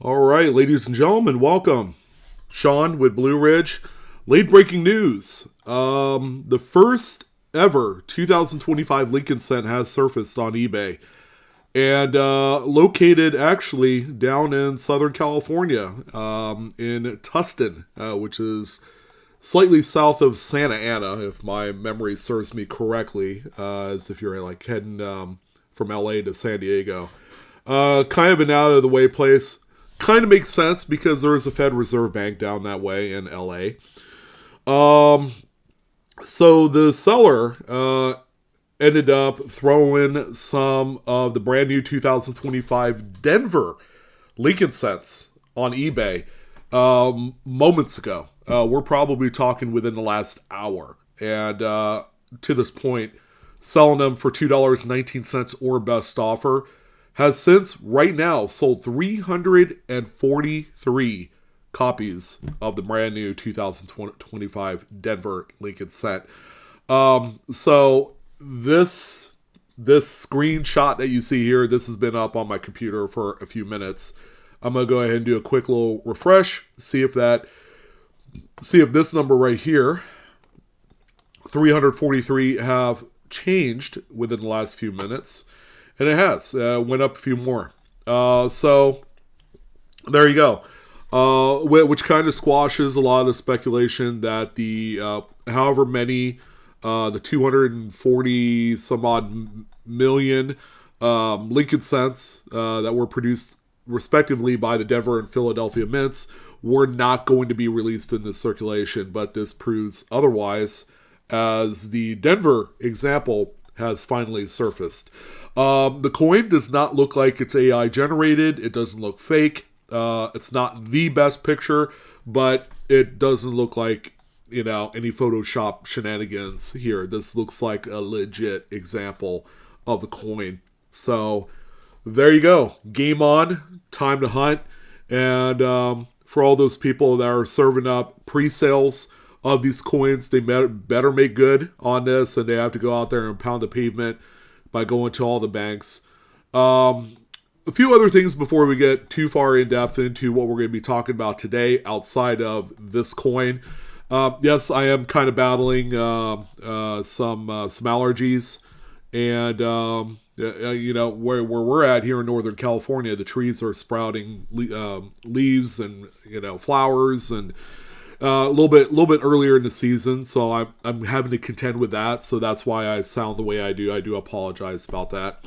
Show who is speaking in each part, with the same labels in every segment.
Speaker 1: All right, ladies and gentlemen, welcome. Sean with Blue Ridge. Late breaking news. The first ever 2025 Lincoln Cent has surfaced on eBay and located actually down in Southern California, in Tustin, which is slightly south of Santa Ana, if my memory serves me correctly, as if you're like heading from LA to San Diego. Kind of an out of the way place. Kind of makes sense because there is a Fed Reserve Bank down that way in LA. So the seller ended up throwing some of the brand new 2025 Denver Lincoln Cents on eBay moments ago. We're probably talking within the last hour. And to this point, selling them for $2.19 or best offer, has since right now sold 343 copies of the brand new 2025 Denver Lincoln Cent. So this screenshot that you see here, this has been up on my computer for a few minutes. I'm gonna go ahead and do a quick little refresh, see if this number right here, 343, have changed within the last few minutes. And it has. Went up a few more. So, there you go. Which kind of squashes a lot of the speculation that the however many, the 240 some odd million Lincoln Cents that were produced respectively by the Denver and Philadelphia mints were not going to be released in this circulation. But this proves otherwise, as the Denver example has finally surfaced. The coin does not look like it's AI generated. It doesn't look fake. It's not the best picture, but it doesn't look like, any Photoshop shenanigans here. This looks like a legit example of the coin. So there you go. Game on. Time to hunt. And for all those people that are serving up pre-sales of these coins, they better make good on this, and they have to go out there and pound the pavement by going to all the banks. A few other things before we get too far in depth into what we're going to be talking about today outside of this coin. Yes, I am kind of battling some allergies, and where we're at here in Northern California, the trees are sprouting leaves and flowers, and a little bit earlier in the season, so I'm having to contend with that. So that's why I sound the way I do. I do apologize about that.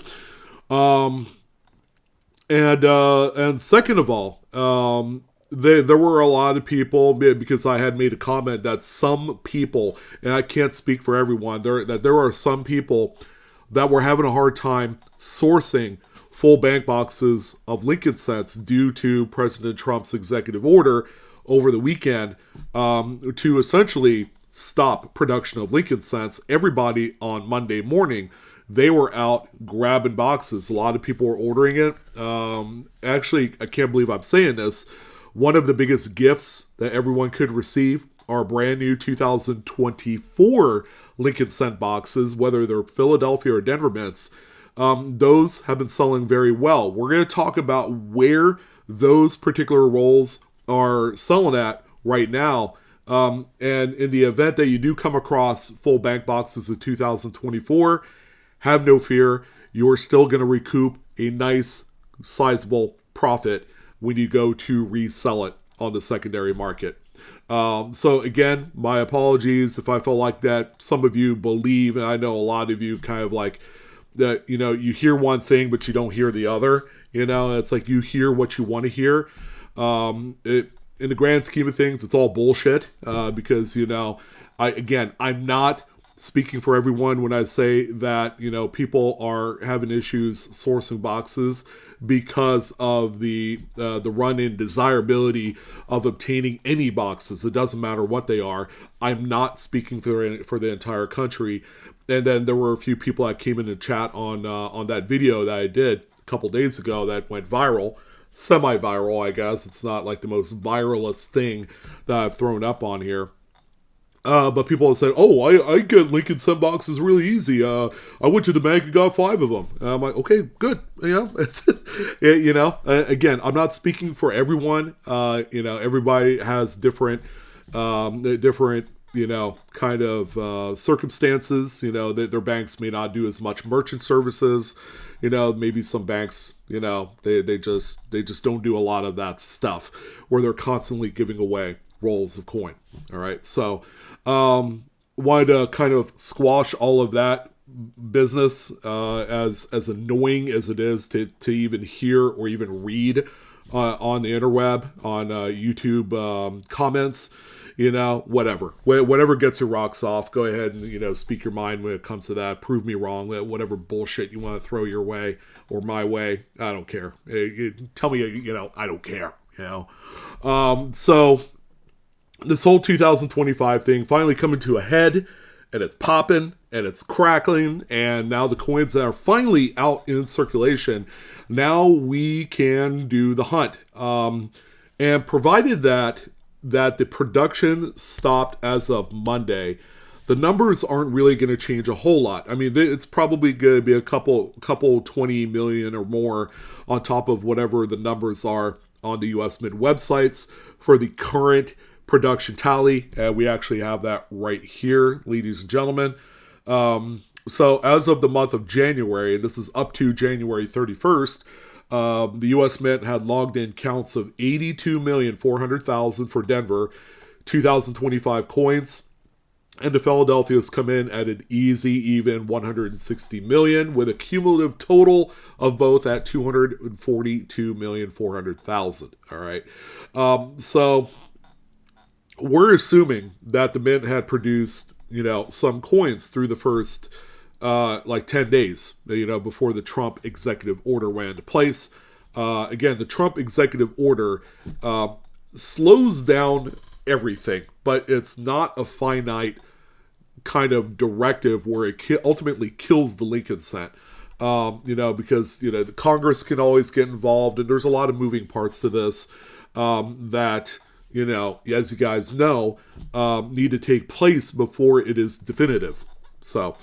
Speaker 1: And second of all, there were a lot of people, because I had made a comment that some people, and I can't speak for everyone, there are some people that were having a hard time sourcing full bank boxes of Lincoln Cents due to President Trump's executive order over the weekend to essentially stop production of Lincoln Cents. Everybody on Monday morning, they were out grabbing boxes. A lot of people were ordering it. Actually, I can't believe I'm saying this. One of the biggest gifts that everyone could receive are brand new 2024 Lincoln Cent boxes, whether they're Philadelphia or Denver mints. Those have been selling very well. We're going to talk about where those particular rolls are selling at right now. And in the event that you do come across full bank boxes of 2024, have no fear. You're still going to recoup a nice, sizable profit when you go to resell it on the secondary market. So again, my apologies if I felt like that some of you believe, and I know a lot of you kind of like that, you hear one thing, but you don't hear the other. It's like you hear what you want to hear. In the grand scheme of things, it's all bullshit, because, I'm not speaking for everyone when I say that, people are having issues sourcing boxes because of the run-in desirability of obtaining any boxes. It doesn't matter what they are. I'm not speaking for the entire country. And then there were a few people that came in the chat on that video that I did a couple days ago that went viral. Semi-viral, I guess. It's not like the most viralist thing that I've thrown up on here. But people have said, "Oh, I get Lincoln cent boxes really easy. I went to the bank and got 5 of them." And I'm like, "Okay, good." Again, I'm not speaking for everyone. Everybody has different, kind of circumstances. Their banks may not do as much merchant services. Maybe some banks, they just don't do a lot of that stuff where they're constantly giving away rolls of coin. All right, so wanted to kind of squash all of that business, as annoying as it is to even hear or even read on the interweb, on YouTube comments. Whatever gets your rocks off, go ahead and speak your mind when it comes to that. Prove me wrong. Whatever bullshit you want to throw your way or my way, I don't care. Tell me, I don't care. So this whole 2025 thing finally coming to a head, and it's popping and it's crackling, and now the coins that are finally out in circulation, now we can do the hunt. And provided that the production stopped as of Monday, the numbers aren't really going to change a whole lot. I mean, it's probably going to be a couple 20 million or more on top of whatever the numbers are on the US Mint websites for the current production tally. We actually have that right here, ladies and gentlemen. So as of the month of January, and this is up to January 31st, the U.S. Mint had logged in counts of 82,400,000 for Denver, 2025 coins. And the Philadelphia's come in at an easy, even 160 million, with a cumulative total of both at 242,400,000. All right. So we're assuming that the Mint had produced, some coins through the first 10 days, before the Trump executive order went into place. Again, the Trump executive order slows down everything, but it's not a finite kind of directive where it ultimately kills the Lincoln cent. Because, the Congress can always get involved, and there's a lot of moving parts to this that, as you guys know, need to take place before it is definitive. So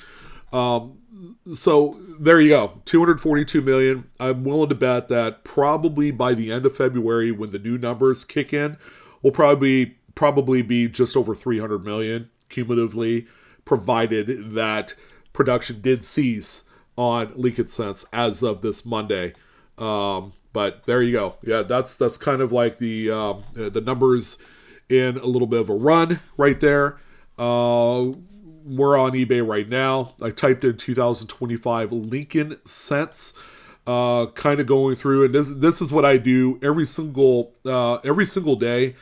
Speaker 1: there you go, 242 million. I'm willing to bet that probably by the end of February, when the new numbers kick in, we'll probably be just over 300 million cumulatively, provided that production did cease on Lincoln cents as of this Monday. But there you go. Yeah, that's kind of like the numbers in a little bit of a run right there. We're on eBay right now. I typed in 2025 Lincoln cents, kind of going through, and this is what I do every single day.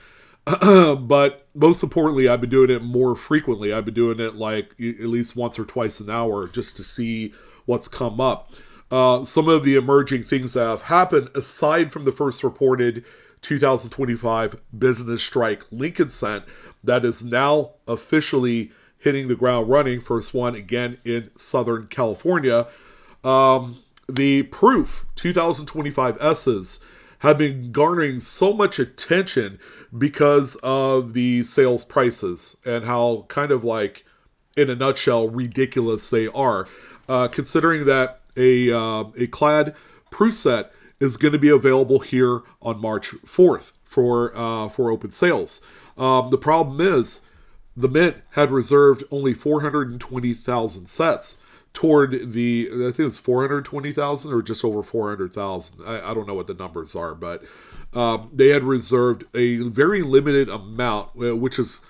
Speaker 1: But most importantly, I've been doing it more frequently. I've been doing it like at least once or twice an hour just to see what's come up. Some of the emerging things that have happened, aside from the first reported 2025 business strike Lincoln cent, that is now officially hitting the ground running. First one again in Southern California. The proof 2025 S's have been garnering so much attention because of the sales prices and how kind of like, in a nutshell, ridiculous they are. Considering that a clad proof set is going to be available here on March 4th for open sales. The problem is the Mint had reserved only 420,000 sets toward the, I think it was 420,000 or just over 400,000. I don't know what the numbers are, but they had reserved a very limited amount, which is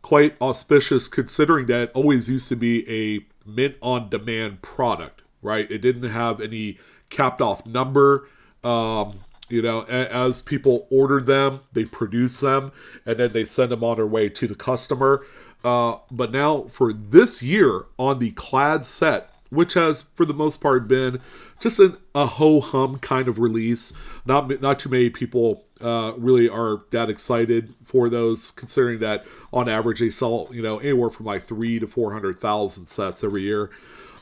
Speaker 1: quite auspicious considering that it always used to be a Mint on demand product, right? It didn't have any capped off number. As people ordered them, they produce them, and then they send them on their way to the customer. But now for this year on the clad set, which has for the most part been just a ho-hum kind of release, not too many people really are that excited for those, considering that on average they sell anywhere from like 300,000 to 400,000 sets every year.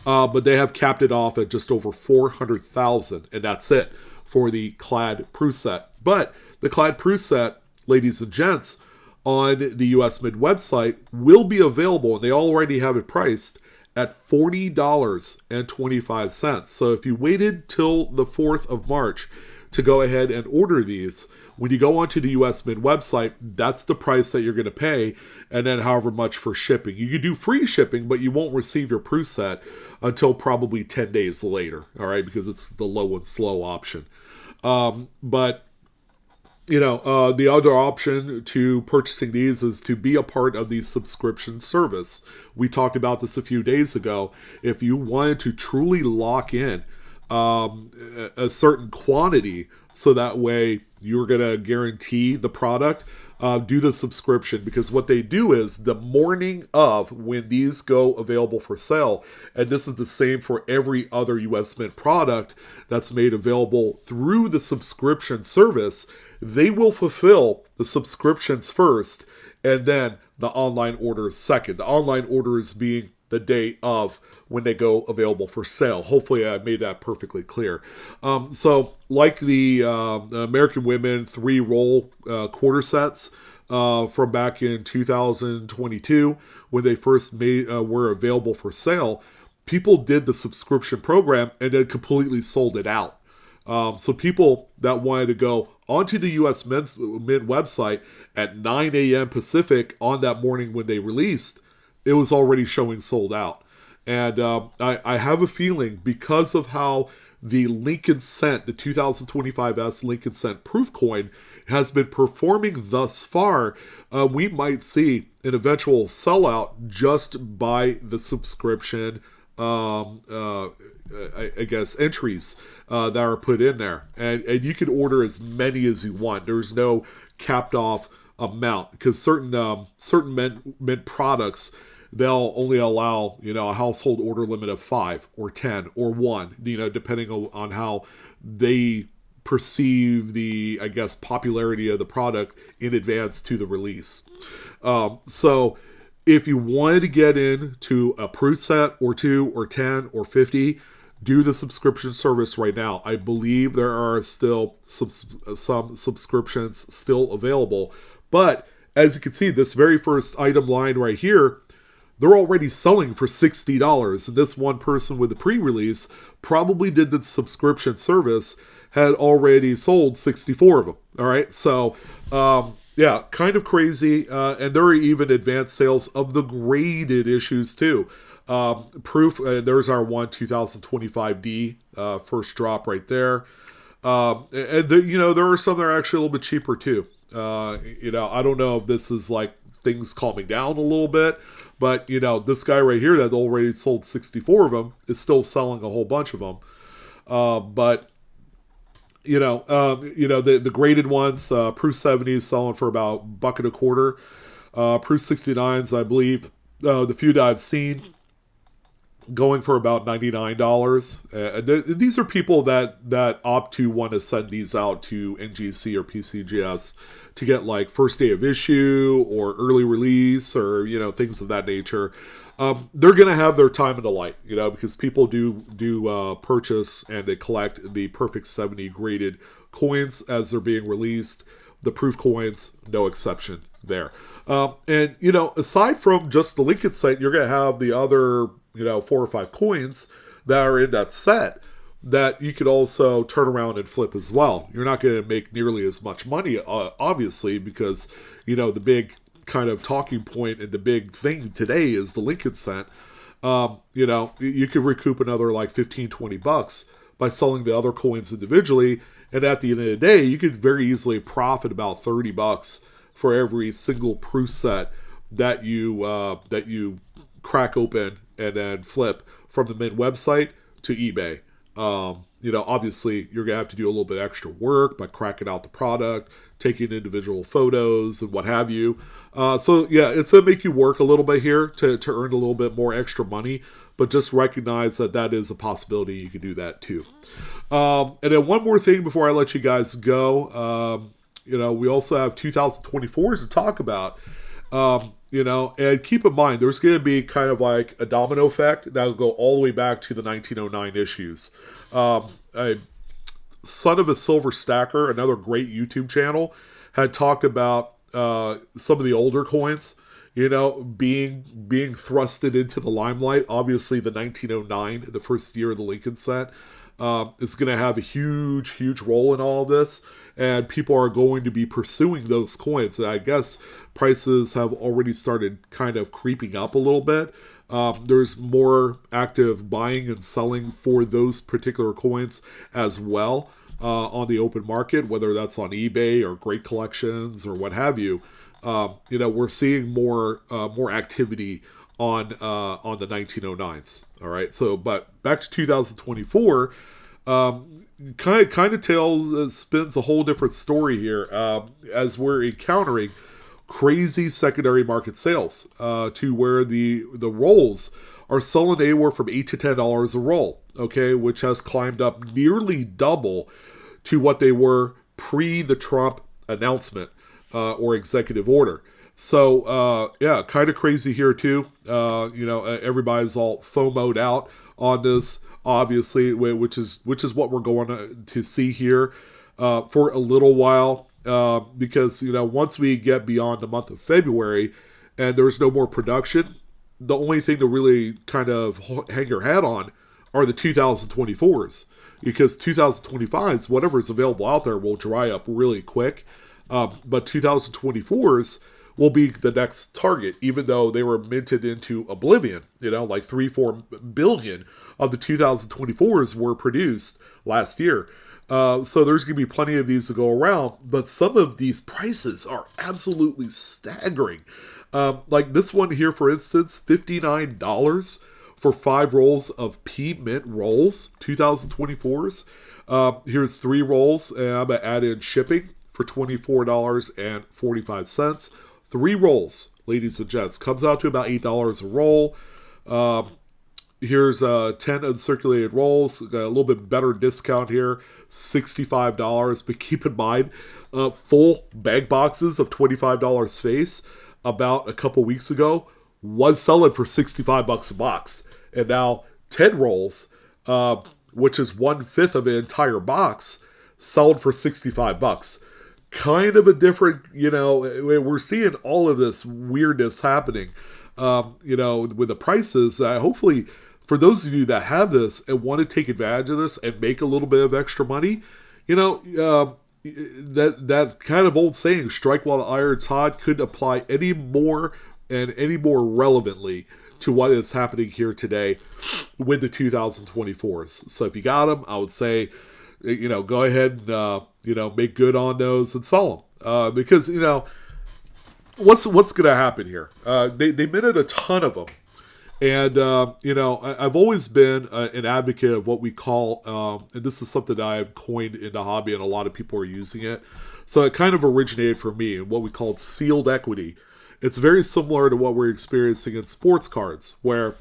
Speaker 1: But they have capped it off at just over 400,000, and that's it for the clad proof set. But the clad proof set, ladies and gents, on the US Mint website will be available, and they already have it priced at $40.25. So if you waited till the 4th of March to go ahead and order these, when you go onto the US Mint website, that's the price that you're going to pay, and then however much for shipping. You can do free shipping, but you won't receive your Proof set until probably 10 days later, all right, because it's the low and slow option. But the other option to purchasing these is to be a part of the subscription service. We talked about this a few days ago. If you wanted to truly lock in a certain quantity, so that way you're going to guarantee the product, do the subscription, because what they do is the morning of when these go available for sale, and this is the same for every other US Mint product that's made available through the subscription service, they will fulfill the subscriptions first and then the online orders second. The online orders being the day of when they go available for sale. Hopefully I made that perfectly clear. So like the American Women 3-roll quarter sets from back in 2022 when they first were available for sale, people did the subscription program and then completely sold it out. So people that wanted to go onto the US Mint website at 9 a.m. Pacific on that morning when they released, it was already showing sold out. And I have a feeling because of how the Lincoln Cent, the 2025S Lincoln Cent proof coin, has been performing thus far, we might see an eventual sellout just by the subscription I guess entries that are put in there, and you can order as many as you want. There's no capped off amount, because certain mint products, they'll only allow a household order limit of 5 or 10 or 1, depending on how they perceive the, I guess, popularity of the product in advance to the release. So if you wanted to get into a proof set or 2 or 10 or 50, do the subscription service right now. I believe there are still some subscriptions still available. But as you can see, this very first item line right here, they're already selling for $60. And this one person with the pre-release probably did the subscription service, had already sold 64 of them. All right. So, yeah, kind of crazy. And there are even advanced sales of the graded issues too. Proof, there's our 2025D first drop right there. And there are some that are actually a little bit cheaper too. I don't know if this is like things calming down a little bit, but this guy right here that already sold 64 of them is still selling a whole bunch of them. But the graded ones, Proof 70 is selling for about $1.25. Proof 69s, I believe, the few that I've seen, going for about $99. And these are people that opt to want to send these out to NGC or PCGS to get like first day of issue or early release or things of that nature. They're going to have their time in the light, because people do purchase and they collect the Perfect 70 graded coins as they're being released. The proof coins, no exception there. And aside from just the Lincoln Cent, you're going to have the other 4 or 5 coins that are in that set that you could also turn around and flip as well. You're not going to make nearly as much money, obviously, because the big kind of talking point and the big thing today is the Lincoln Cent. You could recoup another like $15-20 by selling the other coins individually, and at the end of the day, you could very easily profit about $30 for every single proof set that you crack open and then flip from the Mint website to eBay. Obviously you're gonna have to do a little bit extra work by cracking out the product, taking individual photos and what have you. So yeah, it's gonna make you work a little bit here to earn a little bit more extra money, but just recognize that is a possibility. You can do that too. And then one more thing before I let you guys go. We also have 2024s to talk about. And keep in mind, there's going to be kind of like a domino effect that will go all the way back to the 1909 issues. Son of a Silver Stacker, another great YouTube channel, had talked about some of the older coins, being thrusted into the limelight. Obviously, the 1909, the first year of the Lincoln set, is going to have a huge role in all of this, and people are going to be pursuing those coins. And I guess prices have already started kind of creeping up a little bit. There's more active buying and selling for those particular coins as well on the open market, whether that's on eBay or Great Collections or what have you. We're seeing more activity on the 1909s. All right, so but back to 2024, kind of spins a whole different story here as we're encountering crazy secondary market sales to where the rolls are selling anywhere from $8 to $10 a roll. Okay, which has climbed up nearly double to what they were pre the Trump announcement or executive order. So, kind of crazy here too. Everybody's all FOMO'd out on this, obviously, which is what we're going to see here for a little while. Because, once we get beyond the month of February and there's no more production, the only thing to really kind of hang your hat on are the 2024s. Because 2025s, whatever's available out there, will dry up really quick. But 2024s will be the next target, even though they were minted into oblivion. Like 3-4 billion of the 2024s were produced last year. So there's going to be plenty of these to go around, but some of these prices are absolutely staggering. Like this one here, for instance, $59 for 5 rolls of P Mint rolls, 2024s. Here's 3 rolls, and I'm going to add in shipping for $24.45. 3 rolls, ladies and gents, comes out to about $8 a roll. Here's 10 uncirculated rolls, got a little bit better discount here, $65. But keep in mind, full bag boxes of $25 face about a couple weeks ago was selling for $65 a box. And now 10 rolls, which is 1/5 of an entire box, sold for $65. Kind of a different, we're seeing all of this weirdness happening, with the prices. Hopefully, for those of you that have this and want to take advantage of this and make a little bit of extra money, that kind of old saying, strike while the iron's hot, couldn't apply any more and any more relevantly to what is happening here today with the 2024s. So if you got them, I would say, go ahead and, make good on those and sell them. Because, what's going to happen here? They minted a ton of them. And, I've always been an advocate of what we call, and this is something that I've coined in the hobby and a lot of people are using it. So it kind of originated for me in what we call sealed equity. It's very similar to what we're experiencing in sports cards, where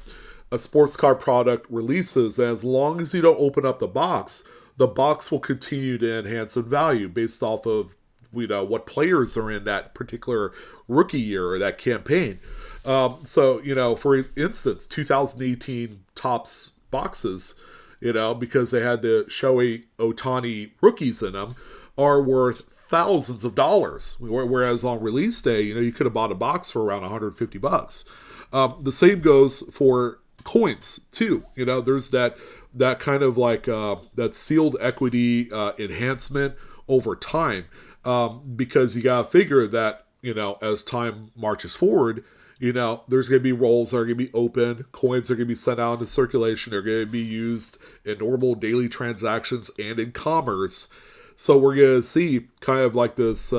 Speaker 1: a sports card product releases, and as long as you don't open up the box will continue to enhance in value based off of what players are in that particular rookie year or that campaign. So, for instance, 2018 Topps boxes, because they had the Shohei Ohtani rookies in them, are worth thousands of dollars. Whereas on release day, you could have bought a box for around $150. The same goes for coins too. There's that kind of like that sealed equity enhancement over time, because you gotta figure that as time marches forward, there's going to be rolls that are going to be open, coins are going to be sent out into circulation, they're going to be used in normal daily transactions and in commerce. So we're going to see kind of like this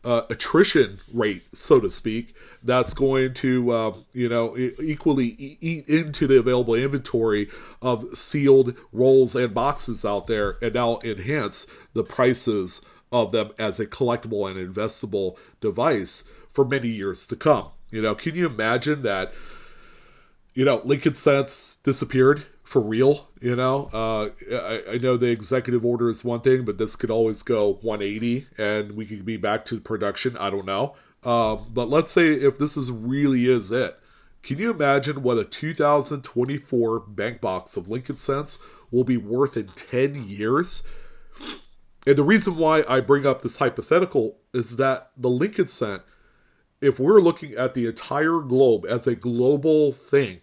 Speaker 1: attrition rate, so to speak, that's going to, equally eat into the available inventory of sealed rolls and boxes out there, and now enhance the prices of them as a collectible and investable device for many years to come. Can you imagine that, Lincoln Cents disappeared for real? I know the executive order is one thing, but this could always go 180 and we could be back to production. I don't know. But let's say if this really is it, can you imagine what a 2024 bank box of Lincoln Cents will be worth in 10 years? And the reason why I bring up this hypothetical is that the Lincoln Cent, if we're looking at the entire globe as a global thing,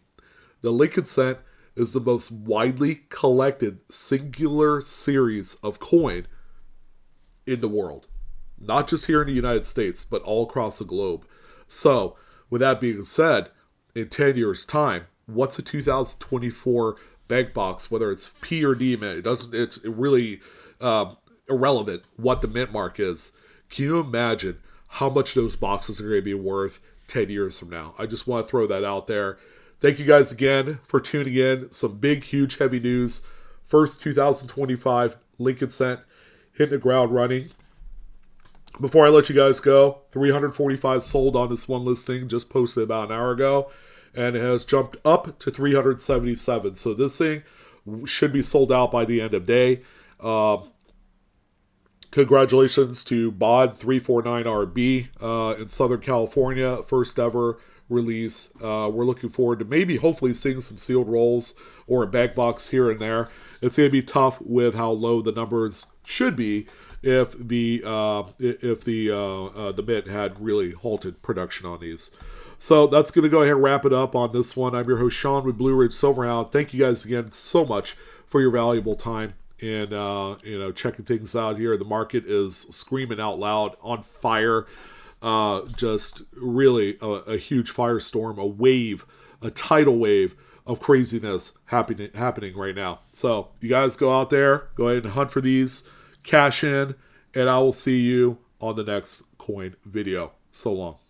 Speaker 1: the Lincoln Cent is the most widely collected singular series of coin in the world. Not just here in the United States, but all across the globe. So, with that being said, in 10 years' time, what's a 2024 bank box, whether it's P or D mint? It's really irrelevant what the mint mark is. Can you imagine how much those boxes are going to be worth 10 years from now? I just want to throw that out there. Thank you guys again for tuning in. Some big, huge, heavy news. First 2025 Lincoln Cent hitting the ground running. Before I let you guys go, 345 sold on this one listing, just posted about an hour ago, and it has jumped up to 377. So this thing should be sold out by the end of day. Congratulations to BOD349RB in Southern California, first ever release. We're looking forward to maybe hopefully seeing some sealed rolls or a bag box here and there. It's going to be tough with how low the numbers should be if the mint had really halted production on these. So that's going to go ahead and wrap it up on this one. I'm your host Sean with Blue Ridge Silverhound. Thank you guys again so much for your valuable time and checking things out here. The market is screaming out loud, on fire. Just really a huge firestorm, a wave, a tidal wave of craziness happening right now. So you guys go out there, go ahead and hunt for these, cash in, and I will see you on the next coin video. So long.